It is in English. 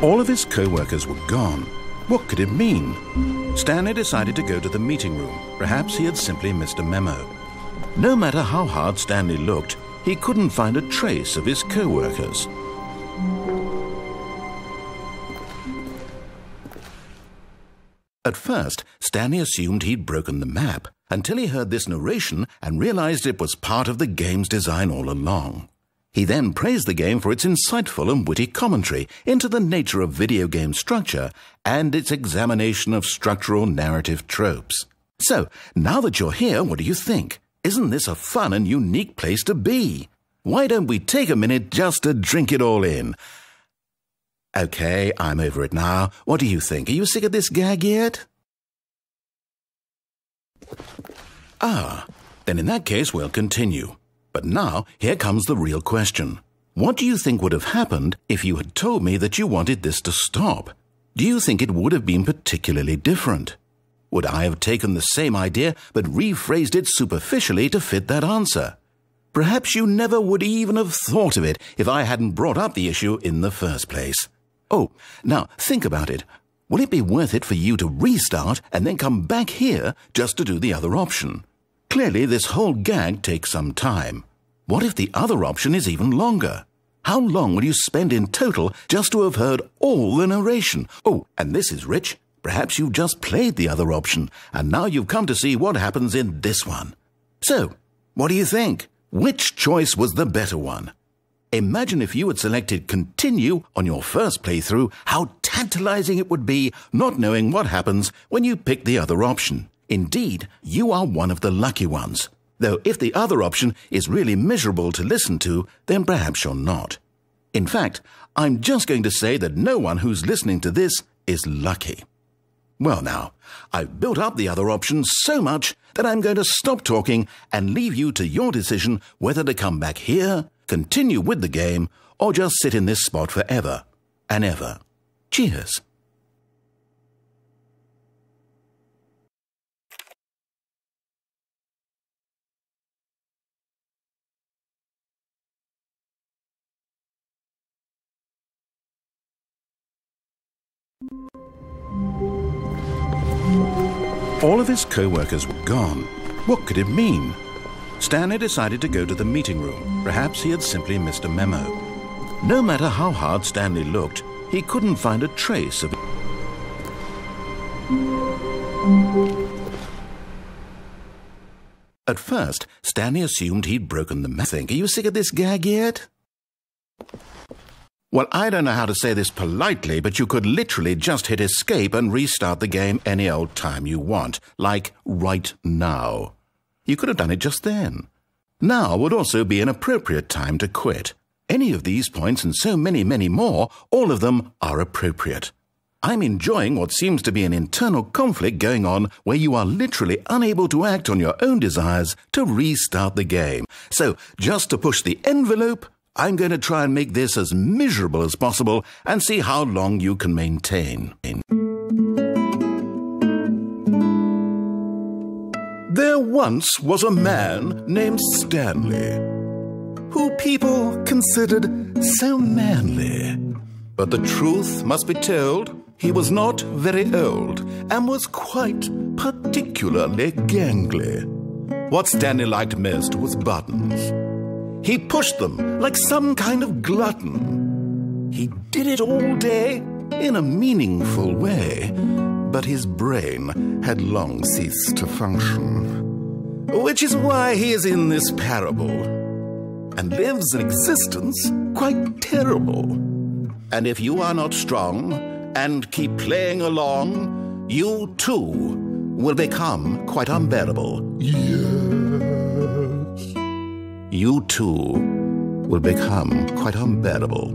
All of his co-workers were gone. What could it mean? Stanley decided to go to the meeting room. Perhaps he had simply missed a memo. No matter how hard Stanley looked, he couldn't find a trace of his co-workers. At first, Stanley assumed he'd broken the map, until he heard this narration and realized it was part of the game's design all along. He then praised the game for its insightful and witty commentary into the nature of video game structure and its examination of structural narrative tropes. So, now that you're here, what do you think? Isn't this a fun and unique place to be? Why don't we take a minute just to drink it all in? Okay, I'm over it now. What do you think? Are you sick of this gag yet? Then in that case we'll continue. But now, here comes the real question. What do you think would have happened if you had told me that you wanted this to stop? Do you think it would have been particularly different? Would I have taken the same idea but rephrased it superficially to fit that answer? Perhaps you never would even have thought of it if I hadn't brought up the issue in the first place. Oh, now think about it. Will it be worth it for you to restart and then come back here just to do the other option? Clearly, this whole gag takes some time. What if the other option is even longer? How long will you spend in total just to have heard all the narration? Oh, and this is rich. Perhaps you've just played the other option, and now you've come to see what happens in this one. So, what do you think? Which choice was the better one? Imagine if you had selected Continue on your first playthrough, how tantalizing it would be not knowing what happens when you pick the other option. Indeed, you are one of the lucky ones. Though if the other option is really miserable to listen to, then perhaps you're not. In fact, I'm just going to say that no one who's listening to this is lucky. Well now, I've built up the other option so much that I'm going to stop talking and leave you to your decision whether to come back here, continue with the game, or just sit in this spot forever and ever. Cheers. All of his co-workers were gone. What could it mean? Stanley decided to go to the meeting room. Perhaps he had simply missed a memo. No matter how hard Stanley looked, he couldn't find a trace of it. At first, Stanley assumed he'd broken the map. Are you sick of this gag yet? Well, I don't know how to say this politely, but you could literally just hit escape and restart the game any old time you want, like right now. You could have done it just then. Now would also be an appropriate time to quit. Any of these points and so many, many more, all of them are appropriate. I'm enjoying what seems to be an internal conflict going on where you are literally unable to act on your own desires to restart the game. So, just to push the envelope, I'm going to try and make this as miserable as possible and see how long you can maintain. There once was a man named Stanley, who people considered so manly. But the truth must be told, he was not very old and was quite particularly gangly. What Stanley liked most was buttons. He pushed them like some kind of glutton. He did it all day in a meaningful way, but his brain had long ceased to function. Which is why he is in this parable, and lives an existence quite terrible. And if you are not strong and keep playing along, you too will become quite unbearable. You too will become quite unbearable.